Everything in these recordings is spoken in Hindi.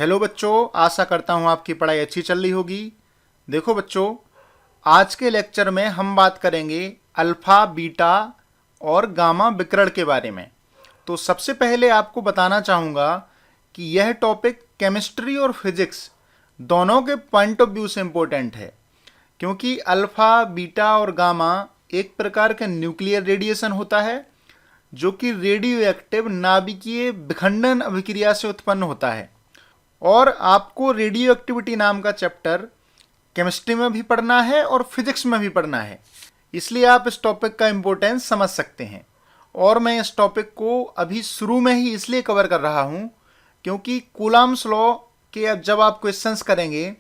हेलो बच्चों, आशा करता हूँ आपकी पढ़ाई अच्छी चल रही होगी। देखो बच्चों, आज के लेक्चर में हम बात करेंगे अल्फा, बीटा और गामा विकिरण के बारे में। तो सबसे पहले आपको बताना चाहूँगा कि यह टॉपिक केमिस्ट्री और फिजिक्स दोनों के पॉइंट ऑफ व्यू से इम्पोर्टेंट है, क्योंकि अल्फा, बीटा और गामा एक प्रकार का न्यूक्लियर रेडिएशन होता है जो कि रेडियो एक्टिव नाभिकीय विखंडन अभिक्रिया से उत्पन्न होता है। और आपको रेडियो एक्टिविटी नाम का चैप्टर केमिस्ट्री में भी पढ़ना है और फिजिक्स में भी पढ़ना है, इसलिए आप इस टॉपिक का इम्पोर्टेंस समझ सकते हैं। और मैं इस टॉपिक को अभी शुरू में ही इसलिए कवर कर रहा हूँ क्योंकि कूलाम्स लॉ के अब जब आप क्वेश्चंस करेंगे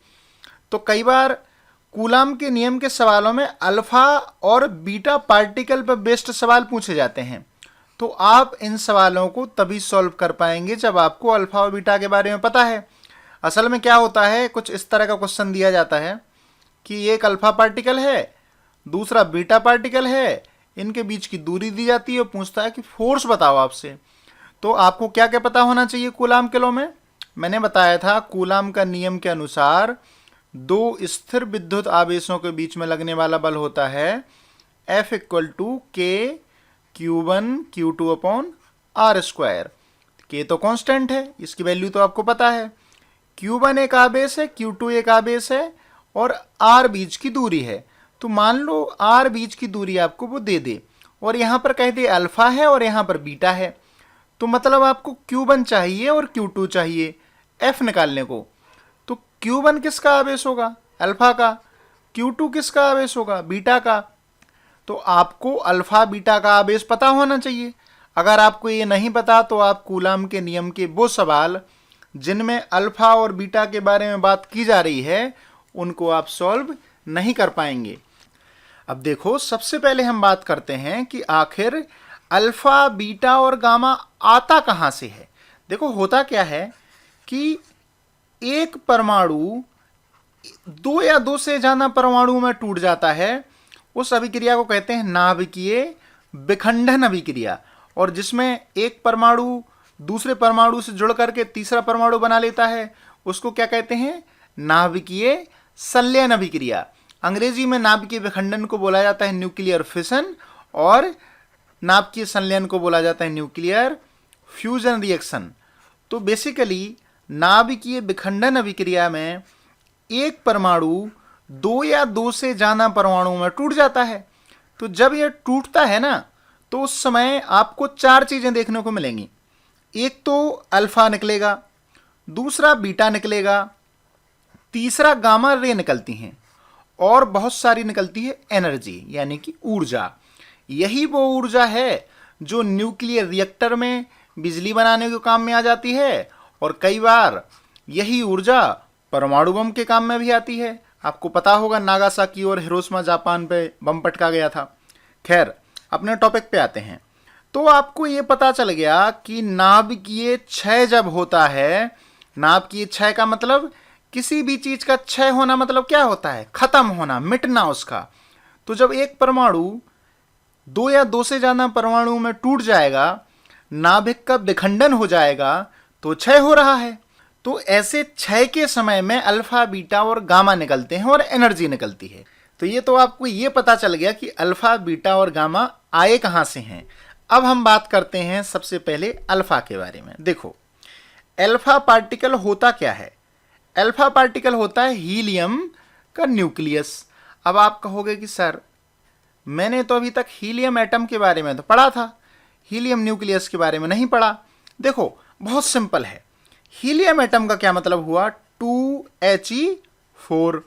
तो कई बार कूलाम के नियम के सवालों में अल्फा और बीटा पार्टिकल पर बेस्ड सवाल पूछे जाते हैं। तो आप इन सवालों को तभी सॉल्व कर पाएंगे जब आपको अल्फा और बीटा के बारे में पता है। असल में क्या होता है, कुछ इस तरह का क्वेश्चन दिया जाता है कि एक अल्फा पार्टिकल है, दूसरा बीटा पार्टिकल है, इनके बीच की दूरी दी जाती है और पूछता है कि फोर्स बताओ आपसे। तो आपको क्या क्या पता होना चाहिए कूलाम के लॉ में? मैंने बताया था कूलाम का नियम के अनुसार दो स्थिर विद्युत आवेशों के बीच में लगने वाला बल होता है F = K Q1 Q2 upon R²। K तो कांस्टेंट है, इसकी वैल्यू तो आपको पता है। Q1 एक आवेश है, Q2 एक आवेश है और R बीच की दूरी है। तो मान लो R बीच की दूरी आपको वो दे दे और यहाँ पर कह दे अल्फा है और यहाँ पर बीटा है। तो मतलब आपको Q1 चाहिए और Q2 चाहिए F निकालने को। तो Q1 किसका आवेश होगा? अल्फा का। Q2 किसका आवेश होगा? बीटा का। तो आपको अल्फा बीटा का आवेश पता होना चाहिए। अगर आपको ये नहीं पता तो आप कूलाम के नियम के वो सवाल जिनमें अल्फा और बीटा के बारे में बात की जा रही है उनको आप सॉल्व नहीं कर पाएंगे। अब देखो, सबसे पहले हम बात करते हैं कि आखिर अल्फा, बीटा और गामा आता कहाँ से है। देखो, होता क्या है कि एक परमाणु दो या दो से ज्यादा परमाणु में टूट जाता है, उस अभिक्रिया को कहते हैं नाभिकीय विखंडन अभिक्रिया। और जिसमें एक परमाणु दूसरे परमाणु से जुड़ करके तीसरा परमाणु बना लेता है, उसको क्या कहते हैं? नाभिकीय संलयन अभिक्रिया। अंग्रेजी में नाभिकीय विखंडन को बोला जाता है न्यूक्लियर फिशन और नाभिकीय संलयन को बोला जाता है न्यूक्लियर फ्यूजन रिएक्शन। तो बेसिकली नाभिकीय विखंडन अभिक्रिया में एक परमाणु दो या दो से ज्यादा परमाणु में टूट जाता है। तो जब यह टूटता है ना, तो उस समय आपको चार चीजें देखने को मिलेंगी। एक तो अल्फा निकलेगा, दूसरा बीटा निकलेगा, तीसरा गामा रे निकलती हैं और बहुत सारी निकलती है एनर्जी यानी कि ऊर्जा। यही वो ऊर्जा है जो न्यूक्लियर रिएक्टर में बिजली बनाने के काम में आ जाती है और कई बार यही ऊर्जा परमाणु बम के काम में भी आती है। आपको पता होगा नागासाकी और हिरोशिमा जापान पे बम पटका गया था। खैर, अपने टॉपिक पे आते हैं। तो आपको ये पता चल गया कि नाभिकीय क्षय जब होता है, नाभिकीय क्षय का मतलब किसी भी चीज का क्षय होना मतलब क्या होता है? खत्म होना, मिटना उसका। तो जब एक परमाणु दो या दो से ज्यादा परमाणु में टूट जाएगा, नाभिक का विखंडन हो जाएगा, तो क्षय हो रहा है। तो ऐसे क्षय के समय में अल्फा, बीटा और गामा निकलते हैं और एनर्जी निकलती है। तो ये तो आपको ये पता चल गया कि अल्फा, बीटा और गामा आए कहां से हैं। अब हम बात करते हैं सबसे पहले अल्फा के बारे में। देखो, अल्फा पार्टिकल होता क्या है? अल्फा पार्टिकल होता है हीलियम का न्यूक्लियस। अब आप कहोगे कि सर, मैंने तो अभी तक हीलियम एटम के बारे में तो पढ़ा था, हीलियम न्यूक्लियस के बारे में नहीं पढ़ा। देखो, बहुत सिंपल है। हीलियम एटम का क्या मतलब हुआ? 2He4।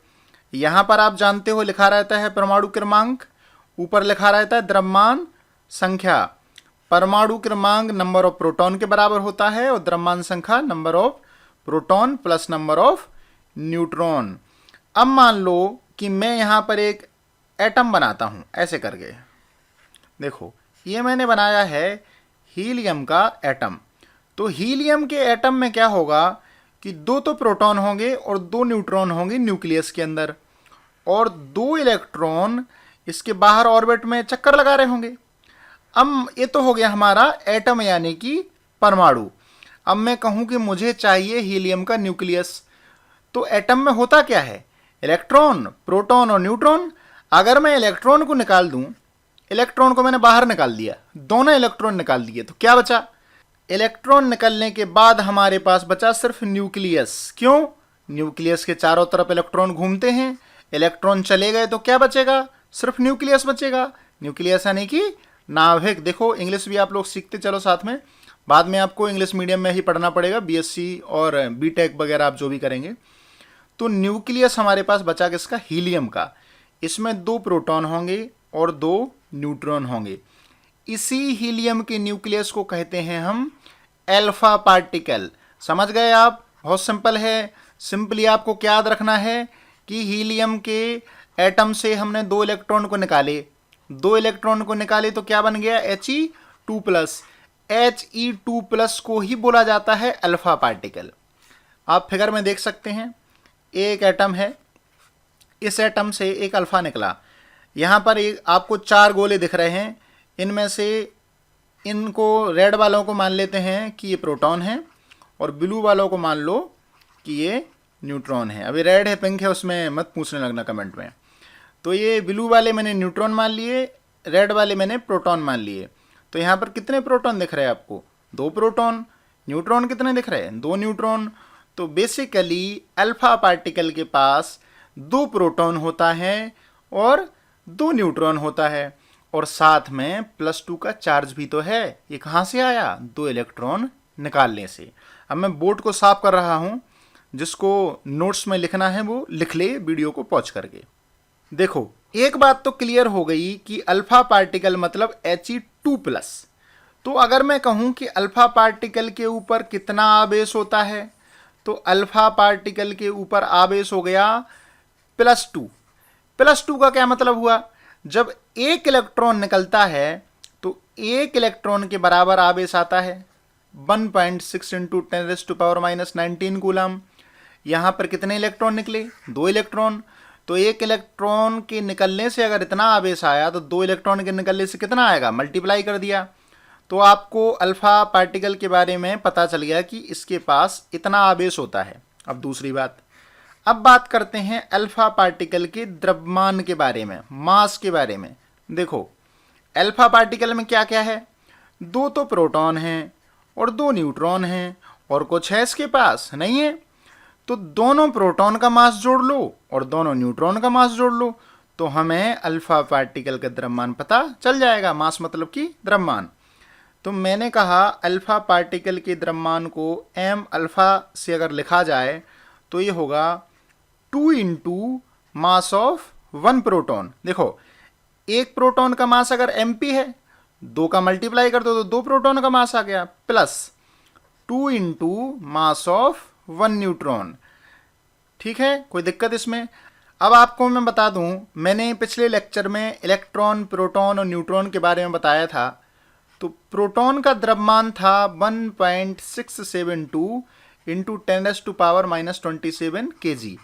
यहां पर आप जानते हो लिखा रहता है परमाणु क्रमांक, ऊपर लिखा रहता है द्रव्यमान संख्या। परमाणु क्रमांक नंबर ऑफ प्रोटॉन के बराबर होता है और द्रव्यमान संख्या number of proton plus number of neutron. अब मान लो कि मैं यहां पर एक एटम बनाता हूं, ऐसे करके। देखो, ये मैंने बनाया है हीलियम का एटम। तो हीलियम के एटम में क्या होगा कि दो तो प्रोटॉन होंगे और दो न्यूट्रॉन होंगे न्यूक्लियस के अंदर, और दो इलेक्ट्रॉन इसके बाहर ऑर्बिट में चक्कर लगा रहे होंगे। अब ये तो हो गया हमारा एटम यानी कि परमाणु। अब मैं कहूं कि मुझे चाहिए हीलियम का न्यूक्लियस, तो एटम में होता क्या है, इलेक्ट्रॉन, प्रोटॉन और न्यूट्रॉन। अगर मैं इलेक्ट्रॉन को निकाल दूं, इलेक्ट्रॉन को मैंने बाहर निकाल दिया, दोनों इलेक्ट्रॉन निकाल दिए, तो क्या बचा, इलेक्ट्रॉन निकलने के बाद हमारे पास बचा सिर्फ न्यूक्लियस। क्यों, न्यूक्लियस के चारों तरफ इलेक्ट्रॉन घूमते हैं, इलेक्ट्रॉन चले गए तो क्या बचेगा, सिर्फ न्यूक्लियस बचेगा। न्यूक्लियस यानी कि नाभिक। देखो इंग्लिश भी आप लोग सीखते चलो साथ में, बाद में आपको इंग्लिश मीडियम में ही पढ़ना पड़ेगा, बीएससी और बीटेक वगैरह आप जो भी करेंगे। तो न्यूक्लियस हमारे पास बचा किसका, हीलियम का। इसमें 2 प्रोटॉन होंगे और 2 न्यूट्रॉन होंगे। इसी हीलियम के न्यूक्लियस को कहते हैं हम अल्फा पार्टिकल। समझ गए आप, बहुत सिंपल है। सिंपली आपको क्या याद रखना है कि हीलियम के एटम से हमने 2 इलेक्ट्रॉन को निकाले, 2 इलेक्ट्रॉन को निकाले तो क्या बन गया, He2+। He2+ को ही बोला जाता है अल्फा पार्टिकल। आप फिगर में देख सकते हैं, एक एटम है, इस एटम से एक अल्फा निकला। यहाँ पर एक आपको 4 गोले दिख रहे हैं, इनमें से इनको रेड वालों को मान लेते हैं कि ये प्रोटॉन है और ब्लू वालों को मान लो कि ये न्यूट्रॉन है। अभी रेड है पिंक है उसमें मत पूछने लगना कमेंट में। तो ये ब्लू वाले मैंने न्यूट्रॉन मान लिए, रेड वाले मैंने प्रोटॉन मान लिए। तो यहाँ पर कितने प्रोटॉन दिख रहे हैं आपको, 2 प्रोटॉन। न्यूट्रॉन कितने दिख रहे हैं, 2 न्यूट्रॉन। तो बेसिकली अल्फा पार्टिकल के पास 2 प्रोटॉन होता है और 2 न्यूट्रॉन होता है, और साथ में +2 का चार्ज भी तो है। ये कहाँ से आया, 2 इलेक्ट्रॉन निकालने से। अब मैं बोर्ड को साफ कर रहा हूँ, जिसको नोट्स में लिखना है वो लिख ले वीडियो को पॉज करके। देखो एक बात तो क्लियर हो गई कि अल्फा पार्टिकल मतलब He2+। तो अगर मैं कहूँ कि अल्फा पार्टिकल के ऊपर कितना आवेश होता है, तो अल्फा पार्टिकल के ऊपर आवेश हो गया +2। +2 का क्या मतलब हुआ, जब एक इलेक्ट्रॉन निकलता है तो एक इलेक्ट्रॉन के बराबर आवेश आता है 1.6 × 10⁻⁻19 कूलम। यहाँ पर कितने इलेक्ट्रॉन निकले, 2 इलेक्ट्रॉन। तो एक इलेक्ट्रॉन के निकलने से अगर इतना आवेश आया तो 2 इलेक्ट्रॉन के निकलने से कितना आएगा, मल्टीप्लाई कर दिया। तो आपको अल्फा पार्टिकल के बारे में पता चल गया कि इसके पास इतना आवेश होता है। अब दूसरी बात, अब बात करते हैं अल्फा पार्टिकल के द्रव्यमान के बारे में, मास के बारे में। देखो अल्फा पार्टिकल में क्या क्या है, 2 तो प्रोटॉन हैं और 2 न्यूट्रॉन हैं, और कुछ है इसके पास, नहीं है। तो दोनों प्रोटॉन का मास जोड़ लो और दोनों न्यूट्रॉन का मास जोड़ लो, तो हमें अल्फा पार्टिकल का द्रव्यमान पता चल जाएगा। मास मतलब कि द्रव्यमान। तो मैंने कहा अल्फा पार्टिकल के द्रव्यमान को m अल्फा से अगर लिखा जाए तो ये होगा 2 × मास ऑफ 1 प्रोटॉन। देखो एक प्रोटॉन का मास अगर mp है, 2 का मल्टीप्लाई कर दो तो 2 प्रोटॉन का मास आ गया, प्लस 2 × मास ऑफ 1 न्यूट्रॉन। ठीक है, कोई दिक्कत इसमें। अब आपको मैं बता दूं, मैंने पिछले लेक्चर में इलेक्ट्रॉन, प्रोटॉन और न्यूट्रॉन के बारे में बताया था। तो प्रोटॉन का द्रव्यमान था 1.672 × 10⁻⁻27 kg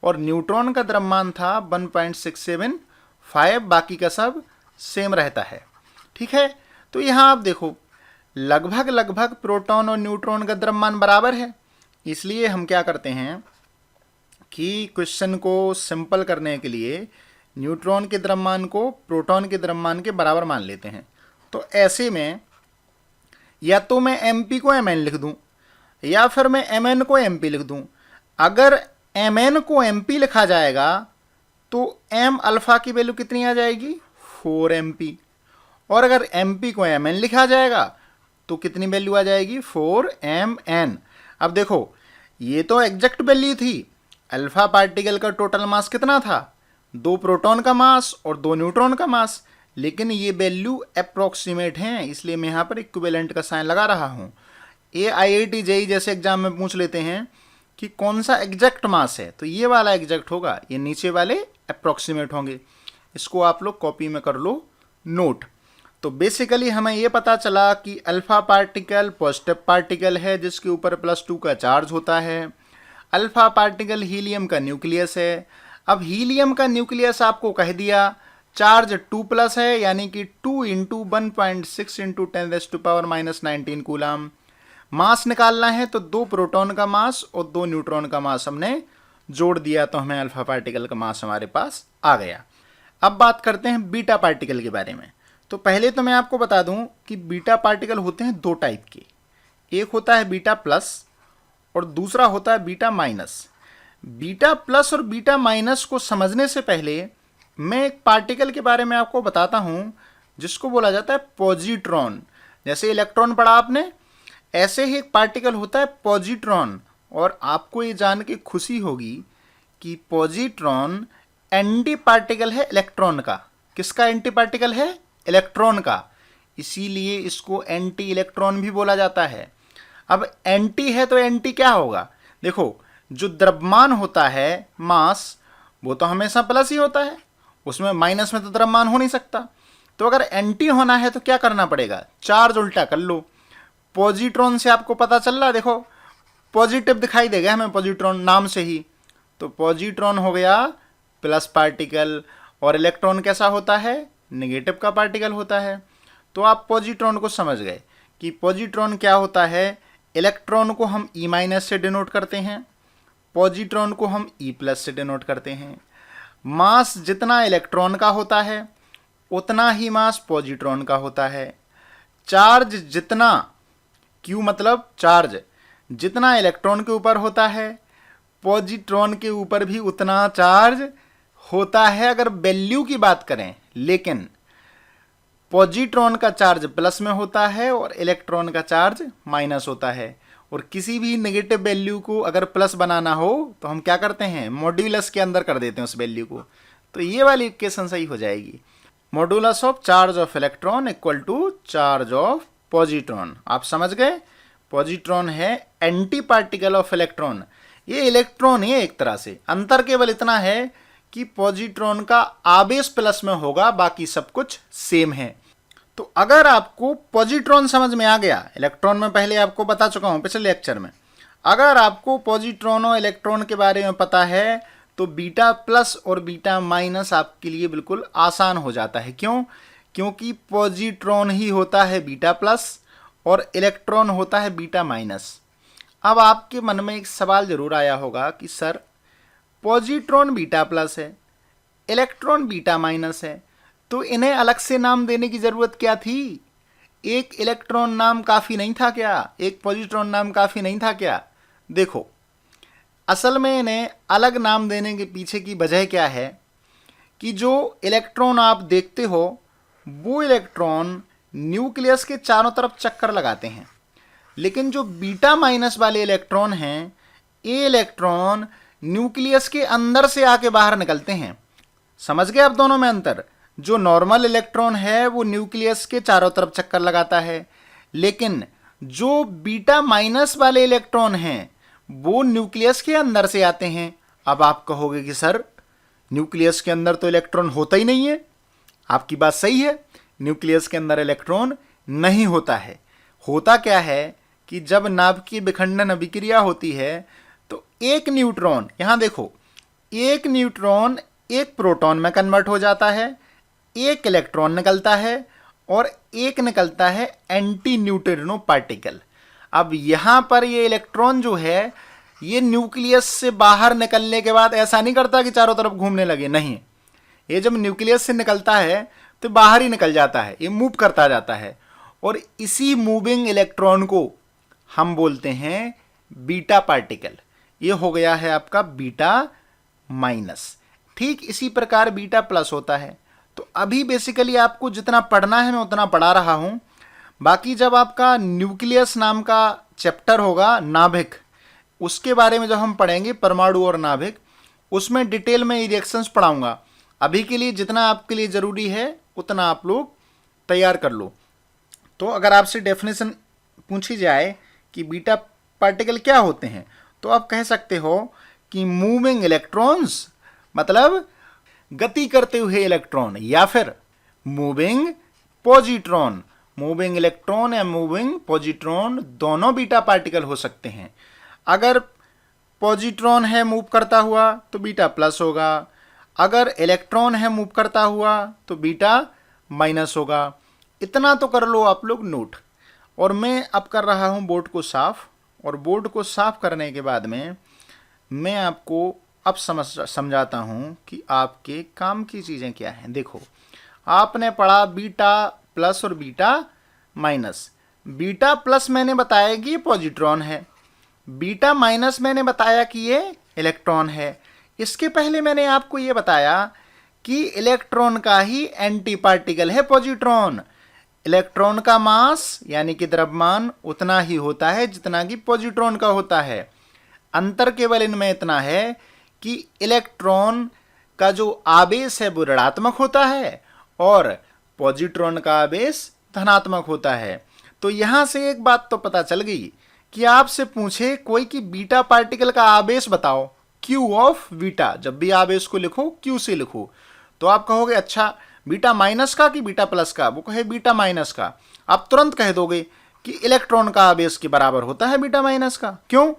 और न्यूट्रॉन का द्रव्यमान था 1.675। बाकी का सब सेम रहता है। ठीक है, तो यहाँ आप देखो लगभग प्रोटॉन और न्यूट्रॉन का द्रव्यमान बराबर है। इसलिए हम क्या करते हैं कि क्वेश्चन को सिंपल करने के लिए न्यूट्रॉन के द्रव्यमान को प्रोटॉन के द्रव्यमान के बराबर मान लेते हैं। तो ऐसे में या तो मैं mp को mn लिख दूं या फिर मैं mn को mp लिख दूं। अगर mn को mp लिखा जाएगा तो m अल्फा की वैल्यू कितनी आ जाएगी, 4mp, और अगर mp को mn लिखा जाएगा तो कितनी वैल्यू आ जाएगी, 4mn। अब देखो ये तो एग्जैक्ट वैल्यू थी। अल्फा पार्टिकल का टोटल मास कितना था, 2 प्रोटॉन का मास और 2 न्यूट्रॉन का मास, लेकिन ये वैल्यू अप्रोक्सीमेट हैं, इसलिए मैं यहाँ पर इक्विवेलेंट का साइन लगा रहा हूँ। ये IIT JEE जैसे एग्जाम में पूछ लेते हैं कि कौन सा एग्जैक्ट मास है, तो ये वाला एग्जैक्ट होगा, ये नीचे वाले अप्रोक्सीमेट होंगे। इसको आप लोग कॉपी में कर लो नोट। तो बेसिकली हमें ये पता चला कि अल्फा पार्टिकल पॉजिटिव पार्टिकल है जिसके ऊपर +2 का चार्ज होता है। अल्फा पार्टिकल हीलियम का न्यूक्लियस है। अब हीलियम का न्यूक्लियस आपको कह दिया, चार्ज 2+ है, यानी कि 2 × 1.6 × 10⁻⁻19 कूलम। मास निकालना है तो 2 प्रोटॉन का मास और 2 न्यूट्रॉन का मास हमने जोड़ दिया तो हमें अल्फा पार्टिकल का मास हमारे पास आ गया। अब बात करते हैं बीटा पार्टिकल के बारे में। तो पहले तो मैं आपको बता दूं कि बीटा पार्टिकल होते हैं 2 टाइप के, एक होता है बीटा प्लस और दूसरा होता है बीटा माइनस। बीटा प्लस और बीटा माइनस को समझने से पहले मैं एक पार्टिकल के बारे में आपको बताता हूं जिसको बोला जाता है पॉजिट्रॉन। जैसे इलेक्ट्रॉन पढ़ा आपने, ऐसे ही एक पार्टिकल होता है पॉजिट्रॉन। और आपको ये जान के खुशी होगी कि पॉजिट्रॉन एंटी पार्टिकल है इलेक्ट्रॉन का। किसका एंटी पार्टिकल है? इलेक्ट्रॉन का। इसीलिए इसको एंटी इलेक्ट्रॉन भी बोला जाता है। अब एंटी है तो एंटी क्या होगा? देखो, जो द्रव्यमान होता है मास, वो तो हमेशा प्लस ही होता है, उसमें माइनस में तो द्रव्यमान हो नहीं सकता। तो अगर एंटी होना है तो क्या करना पड़ेगा? चार्ज उल्टा कर लो। पॉजिट्रॉन से आपको पता चल रहा, देखो पॉजिटिव दिखाई देगा हमें पॉजिट्रॉन नाम से ही। तो पॉजिट्रॉन हो गया प्लस पार्टिकल और इलेक्ट्रॉन कैसा होता है? नेगेटिव का पार्टिकल होता है। तो आप पॉजिट्रॉन को समझ गए कि पॉजिट्रॉन क्या होता है। इलेक्ट्रॉन को हम ई माइनस से डिनोट करते हैं, पॉजिट्रॉन को हम ई प्लस से डिनोट करते हैं। मास जितना इलेक्ट्रॉन का होता है उतना ही मास पॉजिट्रॉन का होता है। चार्ज जितना, क्यू मतलब चार्ज, जितना इलेक्ट्रॉन के ऊपर होता है पॉजिट्रॉन के ऊपर भी उतना चार्ज होता है अगर वैल्यू की बात करें। लेकिन पॉजिट्रॉन का चार्ज प्लस में होता है और इलेक्ट्रॉन का चार्ज माइनस होता है। और किसी भी नेगेटिव वैल्यू को अगर प्लस बनाना हो तो हम क्या करते हैं? मॉड्यूलस के अंदर कर देते हैं उस वैल्यू को। तो ये वाली इक्वेशन सही हो जाएगी। Modulus of charge of electron equal to charge of positron. आप समझ गए? पॉजिट्रॉन है एंटी पार्टिकल ऑफ इलेक्ट्रॉन। ये इलेक्ट्रॉन ही है एक तरह से, अंतर केवल इतना है कि पॉजिट्रॉन का आवेश प्लस में होगा, बाकी सब कुछ सेम है। तो अगर आपको पॉजिट्रॉन समझ में आ गया, इलेक्ट्रॉन में पहले आपको बता चुका हूं पिछले लेक्चर में, अगर आपको पॉजिट्रॉन और इलेक्ट्रॉन के बारे में पता है तो बीटा प्लस और बीटा माइनस आपके लिए बिल्कुल आसान हो जाता है। क्यों? क्योंकि पॉजिट्रॉन ही होता है बीटा प्लस और इलेक्ट्रॉन होता है बीटा माइनस। अब आपके मन में एक सवाल जरूर आया होगा कि सर पॉजिट्रॉन बीटा प्लस है, इलेक्ट्रॉन बीटा माइनस है, तो इन्हें अलग से नाम देने की ज़रूरत क्या थी? एक इलेक्ट्रॉन नाम काफ़ी नहीं था क्या? एक पॉजिट्रॉन नाम काफ़ी नहीं था क्या? देखो, असल में इन्हें अलग नाम देने के पीछे की वजह क्या है कि जो इलेक्ट्रॉन आप देखते हो वो इलेक्ट्रॉन न्यूक्लियस के चारों तरफ चक्कर लगाते हैं, लेकिन जो बीटा माइनस वाले इलेक्ट्रॉन हैं, ये इलेक्ट्रॉन न्यूक्लियस के अंदर से आके बाहर निकलते हैं। समझ गए अब दोनों में अंतर? जो नॉर्मल इलेक्ट्रॉन है वो न्यूक्लियस के चारों तरफ चक्कर लगाता है, लेकिन जो बीटा माइनस वाले इलेक्ट्रॉन हैं वो न्यूक्लियस के अंदर से आते हैं। अब आप कहोगे कि सर न्यूक्लियस के अंदर तो इलेक्ट्रॉन होता ही नहीं है। आपकी बात सही है, न्यूक्लियस के अंदर इलेक्ट्रॉन नहीं होता है। होता क्या है कि जब नाभिकीय विखंडन अभिक्रिया होती है तो एक न्यूट्रॉन, यहां देखो, एक न्यूट्रॉन एक प्रोटॉन में कन्वर्ट हो जाता है, एक इलेक्ट्रॉन निकलता है और एक निकलता है एंटी न्यूट्रिनो पार्टिकल। अब यहां पर ये इलेक्ट्रॉन जो है ये न्यूक्लियस से बाहर निकलने के बाद ऐसा नहीं करता कि चारों तरफ घूमने लगे, नहीं, ये जब न्यूक्लियस से निकलता है तो बाहर ही निकल जाता है, ये मूव करता जाता है। और इसी मूविंग इलेक्ट्रॉन को हम बोलते हैं बीटा पार्टिकल। ये हो गया है आपका बीटा माइनस। ठीक इसी प्रकार बीटा प्लस होता है। तो अभी बेसिकली आपको जितना पढ़ना है मैं उतना पढ़ा रहा हूं। बाकी जब आपका न्यूक्लियस नाम का चैप्टर होगा, नाभिक, उसके बारे में जब हम पढ़ेंगे परमाणु और नाभिक, उसमें डिटेल में रिएक्शंस पढ़ाऊंगा। अभी के लिए जितना आपके लिए ज़रूरी है उतना आप लोग तैयार कर लो। तो अगर आपसे डेफिनेशन पूछी जाए कि बीटा पार्टिकल क्या होते हैं तो आप कह सकते हो कि मूविंग इलेक्ट्रॉन्स, मतलब गति करते हुए इलेक्ट्रॉन, या फिर मूविंग पॉजिट्रॉन। मूविंग इलेक्ट्रॉन या मूविंग पॉजिट्रॉन दोनों बीटा पार्टिकल हो सकते हैं। अगर पॉजिट्रॉन है मूव करता हुआ तो बीटा प्लस होगा, अगर इलेक्ट्रॉन है मूव करता हुआ तो बीटा माइनस होगा। इतना तो कर लो आप लोग नोट। और मैं अब कर रहा हूँ बोर्ड को साफ, और बोर्ड को साफ करने के बाद में मैं आपको अब समझाता हूँ कि आपके काम की चीज़ें क्या हैं। देखो, आपने पढ़ा बीटा प्लस और बीटा माइनस। बीटा प्लस मैंने बताया कि ये पॉजिट्रॉन है, बीटा माइनस मैंने बताया कि ये इलेक्ट्रॉन है। इसके पहले मैंने आपको ये बताया कि इलेक्ट्रॉन का ही एंटी पार्टिकल है पॉजिट्रॉन। इलेक्ट्रॉन का मास यानी कि द्रव्यमान उतना ही होता है जितना कि पॉजिट्रॉन का होता है। अंतर केवल इनमें इतना है कि इलेक्ट्रॉन का जो आवेश है वो ऋणात्मक होता है और पॉजिट्रॉन का आवेश धनात्मक होता है। तो यहां से एक बात तो पता चल गई कि आपसे पूछे कोई कि बीटा पार्टिकल का आवेश बताओ, क्यू ऑफ बीटा, जब भी आवेश को लिखो क्यू से लिखो, तो आप कहोगे अच्छा बीटा माइनस का कि बीटा प्लस का, वो कहे बीटा माइनस का। आप तुरंत कह दोगे कि इलेक्ट्रॉन का आवेश के बराबर होता है बीटा माइनस का। क्यों?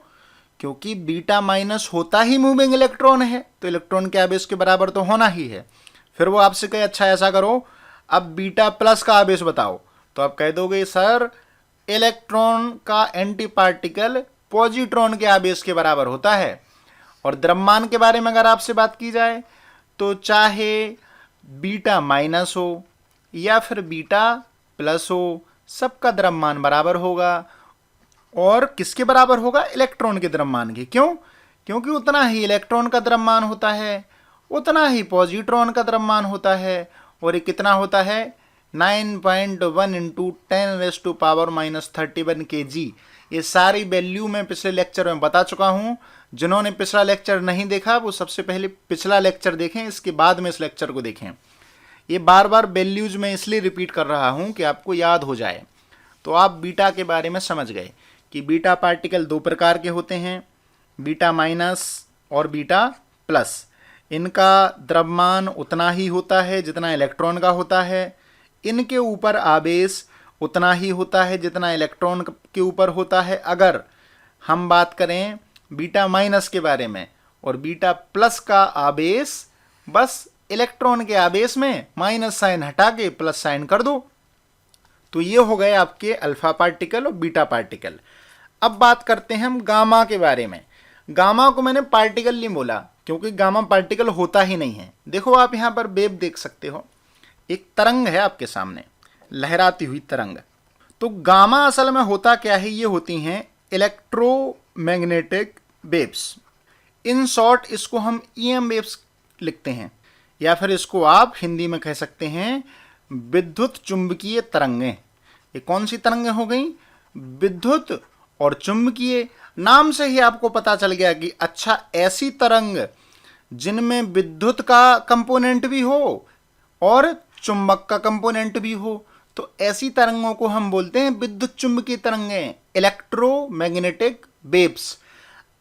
क्योंकि बीटा माइनस होता ही मूविंग इलेक्ट्रॉन है, तो इलेक्ट्रॉन के आवेश के बराबर तो होना ही है। फिर वो आपसे कहे अच्छा ऐसा करो अब बीटा प्लस का आवेश बताओ, तो आप कह दोगे सर इलेक्ट्रॉन का एंटी पार्टिकल पॉजिट्रॉन के आवेश के बराबर होता है। और द्रव्यमान के बारे में अगर आपसे बात की जाए तो चाहे बीटा माइनस हो या फिर बीटा प्लस हो, सबका द्रव्यमान बराबर होगा। और किसके बराबर होगा? इलेक्ट्रॉन के द्रव्यमान के। क्यों? क्योंकि उतना ही इलेक्ट्रॉन का द्रव्यमान होता है, उतना ही पॉजिट्रॉन का द्रव्यमान होता है। और ये कितना होता है? 9.1 इंटू 10⁻⁻31 kg। ये सारी वैल्यू मैं पिछले लेक्चर में बता चुका हूँ। जिन्होंने पिछला लेक्चर नहीं देखा वो सबसे पहले पिछला लेक्चर देखें, इसके बाद में इस लेक्चर को देखें। ये बार बार वैल्यूज में इसलिए रिपीट कर रहा हूँ कि आपको याद हो जाए। तो आप बीटा के बारे में समझ गए कि बीटा पार्टिकल दो प्रकार के होते हैं, बीटा माइनस और बीटा प्लस। इनका द्रव्यमान उतना ही होता है जितना इलेक्ट्रॉन का होता है, इनके ऊपर आवेश उतना ही होता है जितना इलेक्ट्रॉन के ऊपर होता है। अगर हम बात करें बीटा माइनस के बारे में, और बीटा प्लस का आवेश बस इलेक्ट्रॉन के आवेश में माइनस साइन हटा के प्लस साइन कर दो। तो ये हो गए आपके अल्फा पार्टिकल और बीटा पार्टिकल। अब बात करते हैं हम गामा के बारे में। गामा को मैंने पार्टिकल नहीं बोला क्योंकि गामा पार्टिकल होता ही नहीं है। देखो आप यहाँ पर वेव देख सकते हो, एक तरंग है आपके सामने, लहराती हुई तरंग। तो गामा असल में होता क्या है? ये होती हैं इलेक्ट्रोमैग्नेटिक वेव्स। इन शॉर्ट इसको हम ईएम वेव्स लिखते हैं, या फिर इसको आप हिंदी में कह सकते हैं विद्युत चुंबकीय तरंगें। ये कौन सी तरंगें हो गई? विद्युत और चुंबकीय। नाम से ही आपको पता चल गया कि अच्छा ऐसी तरंग जिनमें विद्युत का कंपोनेंट भी हो और चुंबक का कंपोनेंट भी हो, तो ऐसी तरंगों को हम बोलते हैं विद्युत चुंबकीय तरंगें, इलेक्ट्रोमैग्नेटिक वेव्स।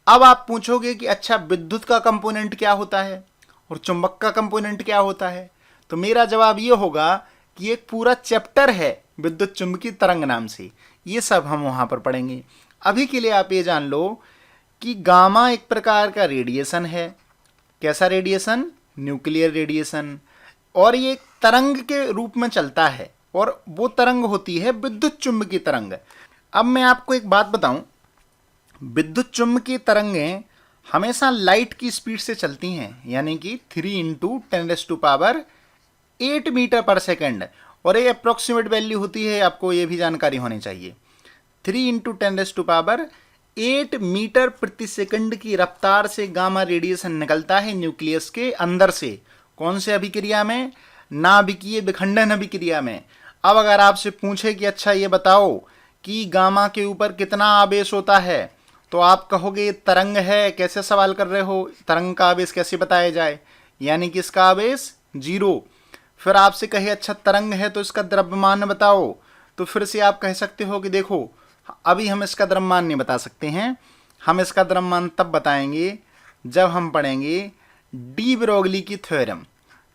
अब आप पूछोगे कि अच्छा विद्युत का कंपोनेंट क्या होता है और चुंबक का कंपोनेंट क्या होता है? तो मेरा जवाब ये होगा कि एक पूरा चैप्टर है विद्युत चुंबकीय तरंग नाम से, ये सब हम वहां पर पढ़ेंगे। अभी के लिए आप ये जान लो कि गामा एक प्रकार का रेडिएशन है। कैसा रेडिएशन? Nuclear radiation. और ये एक तरंग के रूप में चलता है, और वो तरंग होती है विद्युत चुंबकीय तरंग। अब मैं आपको एक बात बताऊं, विद्युत चुंबकीय तरंगें हमेशा लाइट की स्पीड से चलती हैं, यानी कि 3 × 10⁸ मीटर पर सेकेंड। और ये अप्रोक्सीमेट वैल्यू होती है, आपको ये भी जानकारी होनी चाहिए। 3 × 10⁸ मीटर प्रति सेकंड की रफ्तार से गामा रेडिएशन निकलता है न्यूक्लियस के अंदर से। कौन से अभिक्रिया में? नाभिकीय विखंडन अभिक्रिया में। अब अगर आपसे पूछे कि अच्छा ये बताओ कि गामा के ऊपर कितना आवेश होता है, तो आप कहोगे ये तरंग है। कैसे सवाल कर रहे हो? तरंग का आवेश कैसे बताया जाए? यानी कि इसका आवेश 0। फिर आपसे कहे अच्छा तरंग है तो इसका द्रव्यमान बताओ, तो फिर से आप कह सकते हो कि देखो अभी हम इसका द्रव्यमान नहीं बता सकते हैं, हम इसका द्रव्यमान तब बताएंगे जब हम पढ़ेंगे डी ब्रोगली की थ्योरम।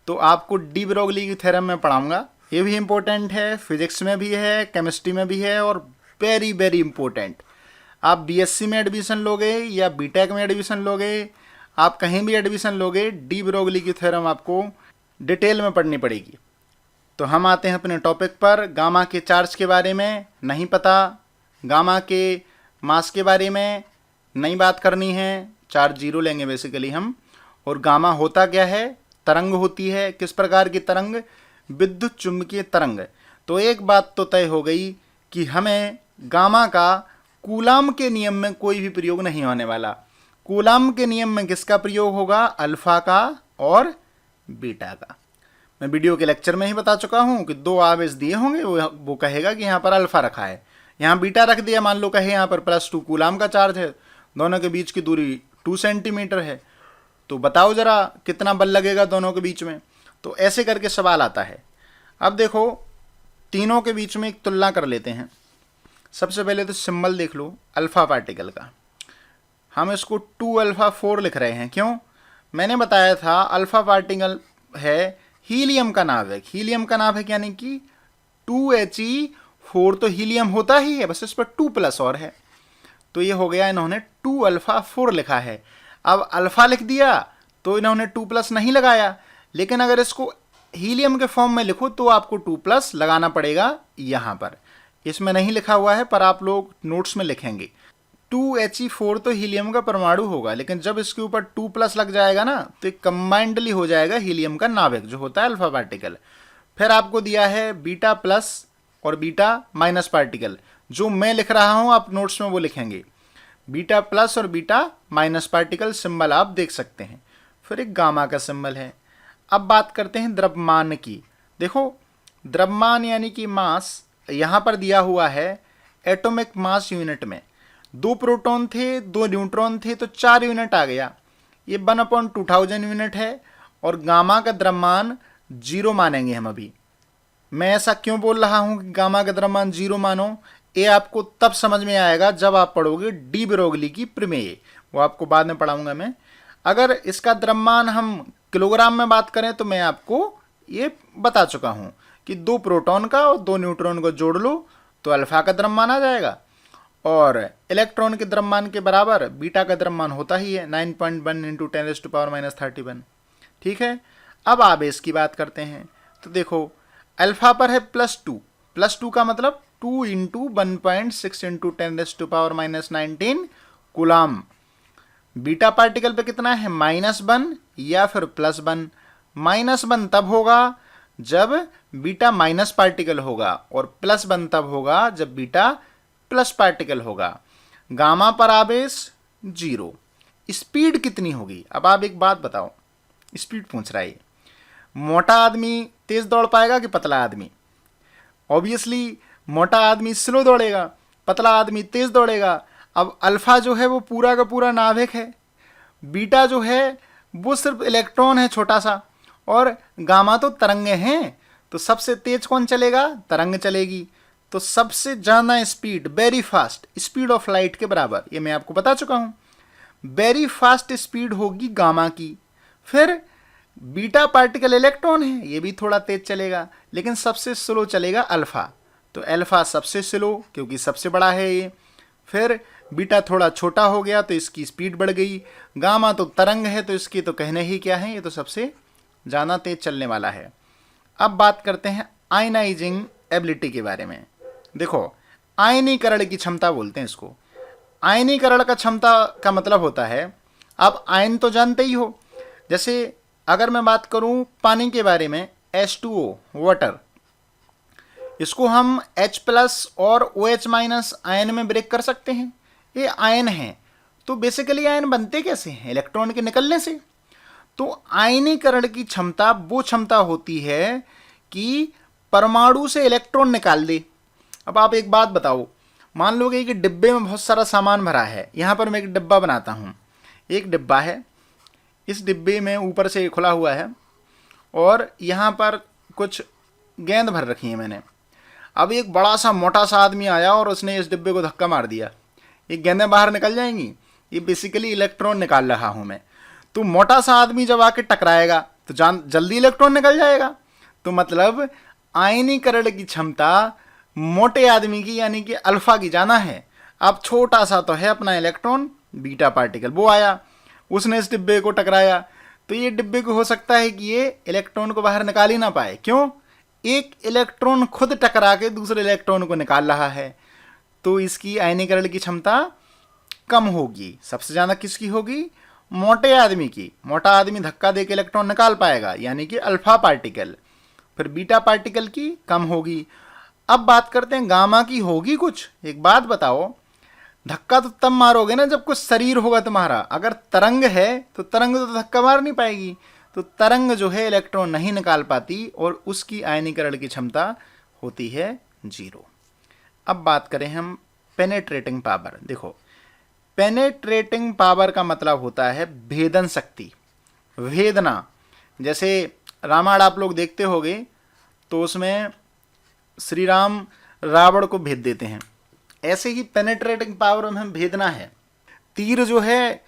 तो आपको डी ब्रोगली की थ्योरम में पढ़ाऊंगा, ये भी इम्पोर्टेंट है, फिजिक्स में भी है, केमिस्ट्री में भी है, और वेरी वेरी इंपॉर्टेंट। आप बीएससी में एडमिशन लोगे या बीटेक में एडमिशन लोगे, आप कहीं भी एडमिशन लोगे, डी ब्रोगली की थ्योरम आपको डिटेल में पढ़नी पड़ेगी। तो हम आते हैं अपने टॉपिक पर। गामा के चार्ज के बारे में नहीं पता, गामा के मास के बारे में नहीं बात करनी है, चार्ज जीरो लेंगे बेसिकली हम। और गामा होता क्या है? तरंग होती है। किस प्रकार की तरंग? विद्युत चुंबकीय तरंग। तो एक बात तो तय हो गई कि हमें गामा का कूलाम के नियम में कोई भी प्रयोग नहीं होने वाला। कूलाम के नियम में किसका प्रयोग होगा? अल्फा का और बीटा का। मैं वीडियो के लेक्चर में ही बता चुका हूं कि दो आवेश दिए होंगे, वो कहेगा कि यहाँ पर अल्फा रखा है, यहाँ बीटा रख दिया। मान लो कहे यहाँ पर +2 कूलाम का चार्ज है, दोनों के बीच की दूरी 2 सेंटीमीटर है, तो बताओ जरा कितना बल लगेगा दोनों के बीच में। तो ऐसे करके सवाल आता है। अब देखो तीनों के बीच में एक तुलना कर लेते हैं। सबसे पहले तो सिंबल देख लो अल्फा पार्टिकल का। हम इसको 2α4 लिख रहे हैं, क्यों? मैंने बताया था अल्फा पार्टिकल है हीलियम का नाभिक। हीलियम का नाभिक यानी कि 2He4 तो हीलियम होता ही है, बस इस पर 2+ और है, तो ये हो गया, इन्होंने 2α4 लिखा है। अब अल्फा लिख दिया तो इन्होंने 2+ नहीं लगाया, लेकिन अगर इसको हीलियम के फॉर्म में लिखो तो आपको 2+ लगाना पड़ेगा यहाँ पर। इसमें नहीं लिखा हुआ है पर आप लोग नोट्स में लिखेंगे। 2He4 तो हीलियम का परमाणु होगा, लेकिन जब इसके ऊपर 2+ लग जाएगा ना तो एक कंबाइंडली हो जाएगा हीलियम का नाभिक जो होता है अल्फा पार्टिकल। फिर आपको दिया है बीटा प्लस और बीटा माइनस पार्टिकल। जो मैं लिख रहा हूं आप नोट्स में वो लिखेंगे। बीटा प्लस और बीटा माइनस पार्टिकल सिंबल आप देख सकते हैं। फिर एक गामा का सिंबल है। अब बात करते हैं द्रव्यमान की। देखो द्रव्यमान यानी कि मास यहाँ पर दिया हुआ है एटॉमिक मास यूनिट में। 2 प्रोटॉन थे, 2 न्यूट्रॉन थे, तो 4 यूनिट आ गया। ये 1/2000 यूनिट है। और गामा का द्रव्यमान 0 मानेंगे हम अभी। मैं ऐसा क्यों बोल रहा हूं कि गामा का द्रव्यमान 0 मानो? ये आपको तब समझ में आएगा जब आप पढ़ोगे डी ब्रोगली की प्रमेय, वो आपको बाद में पढ़ाऊंगा मैं। अगर इसका द्रव्यमान हम किलोग्राम में बात करें तो मैं आपको ये बता चुका हूं कि 2 प्रोटॉन का और 2 न्यूट्रॉन को जोड़ लो तो अल्फा का द्रव्यमान आ जाएगा। और इलेक्ट्रॉन के द्रव्यमान के बराबर बीटा का द्रव्यमान होता ही है 9.1 × 10⁻31। ठीक है। अब आवेश की बात करते हैं। तो देखो अल्फा पर है +2, +2 का मतलब 2 × 1.6 × 10⁻19 कूलाम। बीटा पार्टिकल पे कितना है? -1 या फिर +1। -1 तब होगा जब बीटा माइनस पार्टिकल होगा, और +1 तब होगा जब बीटा प्लस पार्टिकल होगा। गामा पर आवेश 0। स्पीड कितनी होगी? अब आप एक बात बताओ, स्पीड पूछ रहा है। मोटा आदमी तेज दौड़ पाएगा कि पतला आदमी? ऑब्वियसली मोटा आदमी स्लो दौड़ेगा, पतला आदमी तेज दौड़ेगा। अब अल्फा जो है वो पूरा का पूरा नाभिक है, बीटा जो है वो सिर्फ इलेक्ट्रॉन है छोटा सा, और गामा तो तरंगे हैं। तो सबसे तेज कौन चलेगा? तरंग चलेगी। तो सबसे ज़्यादा speed, very fast, speed of light के बराबर, ये मैं आपको बता चुका हूँ। वेरी फास्ट स्पीड होगी गामा की। फिर बीटा पार्टिकल इलेक्ट्रॉन है, ये भी थोड़ा तेज चलेगा, लेकिन सबसे स्लो चलेगा अल्फा। तो अल्फा सबसे स्लो क्योंकि सबसे बड़ा है ये। फिर बीटा थोड़ा छोटा हो गया तो इसकी स्पीड बढ़ गई। गामा तो तरंग है तो इसकी तो कहने ही क्या है, ये तो सबसे ज़्यादा तेज चलने वाला है। अब बात करते हैं आयनाइजिंग एबिलिटी के बारे में। देखो आयनीकरण की क्षमता बोलते हैं इसको। आयनीकरण का क्षमता का मतलब होता है, आप आयन तो जानते ही हो। जैसे अगर मैं बात करूं पानी के बारे में, H2O वाटर, इसको हम H+ और OH- आयन में ब्रेक कर सकते हैं। ये आयन है। तो बेसिकली आयन बनते कैसे हैं? इलेक्ट्रॉन के निकलने से। तो आयनीकरण की क्षमता वो क्षमता होती है कि परमाणु से इलेक्ट्रॉन निकाल दे। अब आप एक बात बताओ, मान लो कि डिब्बे में बहुत सारा सामान भरा है। यहाँ पर मैं एक डिब्बा बनाता हूँ, एक डिब्बा है, इस डिब्बे में ऊपर से खुला हुआ है और यहाँ पर कुछ गेंद भर रखी है मैंने। अब एक बड़ा सा मोटा सा आदमी आया और उसने इस डिब्बे को धक्का मार दिया, ये गेंदें बाहर निकल जाएंगी। ये बेसिकली इलेक्ट्रॉन निकाल रहा हूँ मैं। तो मोटा सा आदमी जब आके टकराएगा तो जल्दी इलेक्ट्रॉन निकल जाएगा। तो मतलब आयनीकरण की क्षमता मोटे आदमी की यानी कि अल्फा की जाना है। अब छोटा सा तो है अपना इलेक्ट्रॉन, बीटा पार्टिकल, वो आया, उसने इस डिब्बे को टकराया, तो ये डिब्बे को हो सकता है कि ये इलेक्ट्रॉन को बाहर निकाल ही ना पाए। क्यों? एक इलेक्ट्रॉन खुद टकरा के दूसरे इलेक्ट्रॉन को निकाल रहा है, तो इसकी आयनीकरण की क्षमता कम होगी। सबसे ज़्यादा किसकी होगी? मोटे आदमी की। मोटा आदमी धक्का दे के इलेक्ट्रॉन निकाल पाएगा, यानी कि अल्फा पार्टिकल। फिर बीटा पार्टिकल की कम होगी। अब बात करते हैं गामा की। होगी कुछ? एक बात बताओ, धक्का तो तब मारोगे ना जब कुछ शरीर होगा तुम्हारा। अगर तरंग है तो तरंग तो धक्का मार नहीं पाएगी, तो तरंग जो है इलेक्ट्रॉन नहीं निकाल पाती और उसकी आयनीकरण की क्षमता होती है 0। अब बात करें हम पेनेट्रेटिंग पावर। देखो, पेनेट्रेटिंग पावर का मतलब होता है भेदन शक्ति, भेदना। जैसे रामायण आप लोग देखते होंगे तो उसमें श्री राम रावण को भेद देते हैं, ऐसे ही पेनेट्रेटिंग पावर में हम भेदना है। तीर जो है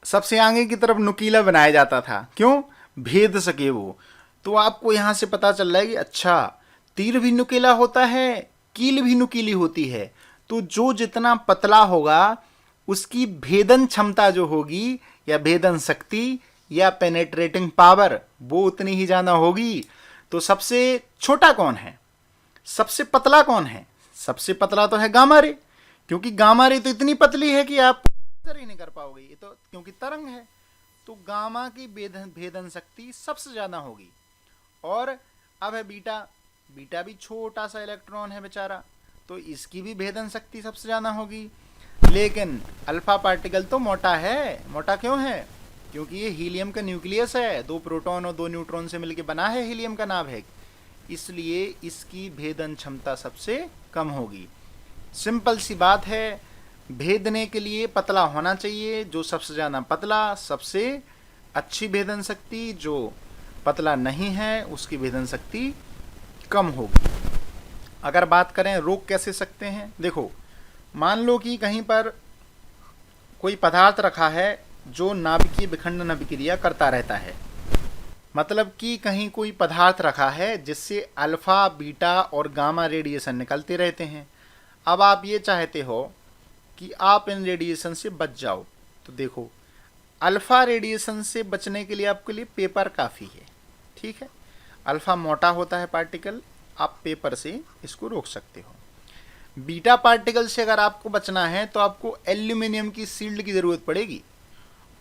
सबसे आगे की तरफ नुकीला बनाया जाता था, क्यों? भेद सके वो। तो आपको यहाँ से पता चल रहा है कि अच्छा, तीर भी नुकीला होता है, कील भी नुकीली होती है। तो जो जितना पतला होगा उसकी भेदन क्षमता जो होगी या भेदन शक्ति या पेनेट्रेटिंग पावर वो उतनी ही ज़्यादा होगी। तो सबसे छोटा कौन है? सबसे पतला कौन है? सबसे पतला तो है गामा रे, क्योंकि गामा रे तो इतनी पतली है कि आप ही नहीं कर पाओगे, ये तो क्योंकि तरंग है। तो गामा की भेदन शक्ति सबसे ज़्यादा होगी। और अब है बीटा। बीटा भी छोटा सा इलेक्ट्रॉन है बेचारा, तो इसकी भी भेदन शक्ति सबसे ज़्यादा होगी। लेकिन अल्फा पार्टिकल तो मोटा है। मोटा क्यों है? क्योंकि ये हीलियम का न्यूक्लियस है, 2 प्रोटॉन और 2 न्यूट्रॉन से मिलकर बना है हीलियम का नाभिक, इसलिए इसकी भेदन क्षमता सबसे कम होगी। सिंपल सी बात है, भेदने के लिए पतला होना चाहिए। जो सबसे ज़्यादा पतला सबसे अच्छी भेदन शक्ति, जो पतला नहीं है उसकी भेदन शक्ति कम होगी। अगर बात करें रोक कैसे सकते हैं, देखो मान लो कि कहीं पर कोई पदार्थ रखा है जो नाभिकीय विखंडन अभिक्रिया करता रहता है। मतलब कि कहीं कोई पदार्थ रखा है जिससे अल्फा, बीटा और गामा रेडिएशन निकलते रहते हैं। अब आप ये चाहते हो कि आप इन रेडिएशन से बच जाओ, तो देखो अल्फा रेडिएशन से बचने के लिए आपके लिए पेपर काफ़ी है, ठीक है। अल्फा मोटा होता है पार्टिकल, आप पेपर से इसको रोक सकते हो। बीटा पार्टिकल से अगर आपको बचना है तो आपको एल्यूमिनियम की शील्ड की ज़रूरत पड़ेगी,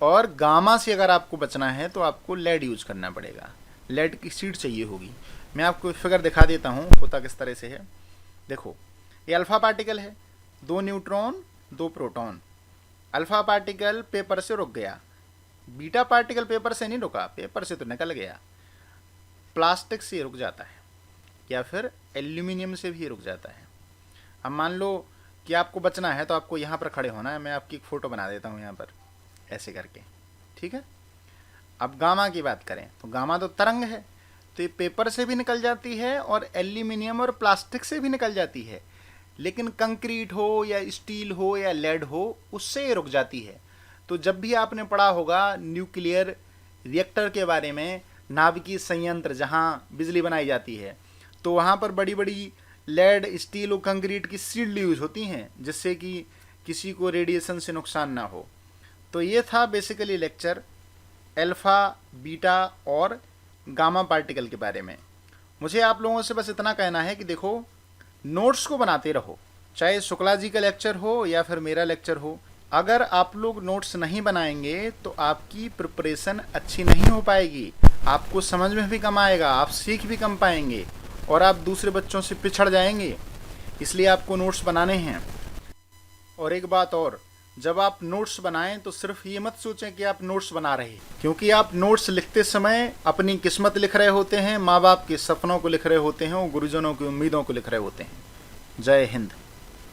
और गामा से अगर आपको बचना है तो आपको लेड यूज करना पड़ेगा, लेड की शील्ड चाहिए होगी। मैं आपको फिगर दिखा देता हूँ होता किस तरह से है। देखो ये अल्फा पार्टिकल है, 2 neutron 2 proton. Alpha particle paper से रुक गया, बीटा पार्टिकल पेपर से नहीं रुका, पेपर से तो निकल गया, प्लास्टिक से रुक जाता है या फिर एल्यूमिनियम से भी रुक जाता है। अब मान लो कि आपको बचना है तो आपको यहाँ पर खड़े होना है। मैं आपकी एक फ़ोटो बना देता हूँ यहाँ पर ऐसे करके, ठीक है। अब गामा की बात करें तो गामा तो तरंग है, तो ये पेपर से भी निकल जाती है और एल्यूमिनियम और प्लास्टिक से भी निकल जाती है, लेकिन कंक्रीट हो या स्टील हो या लेड हो उससे ये रुक जाती है। तो जब भी आपने पढ़ा होगा न्यूक्लियर रिएक्टर के बारे में, नाभिकीय संयंत्र जहाँ बिजली बनाई जाती है, तो वहाँ पर बड़ी बड़ी लेड, स्टील और कंक्रीट की शील्ड यूज होती हैं जिससे कि किसी को रेडिएशन से नुकसान ना हो। तो ये था बेसिकली लेक्चर अल्फ़ा, बीटा और गामा पार्टिकल के बारे में। मुझे आप लोगों से बस इतना कहना है कि देखो नोट्स को बनाते रहो, चाहे शुक्ला जी का लेक्चर हो या फिर मेरा लेक्चर हो। अगर आप लोग नोट्स नहीं बनाएंगे तो आपकी प्रिपरेशन अच्छी नहीं हो पाएगी, आपको समझ में भी कम आएगा, आप सीख भी कम पाएंगे और आप दूसरे बच्चों से पिछड़ जाएंगे। इसलिए आपको नोट्स बनाने हैं। और एक बात और, जब आप नोट्स बनाएं तो सिर्फ ये मत सोचें कि आप नोट्स बना रहे हैं, क्योंकि आप नोट्स लिखते समय अपनी किस्मत लिख रहे होते हैं, माँ बाप के सपनों को लिख रहे होते हैं और गुरुजनों की उम्मीदों को लिख रहे होते हैं। जय हिंद।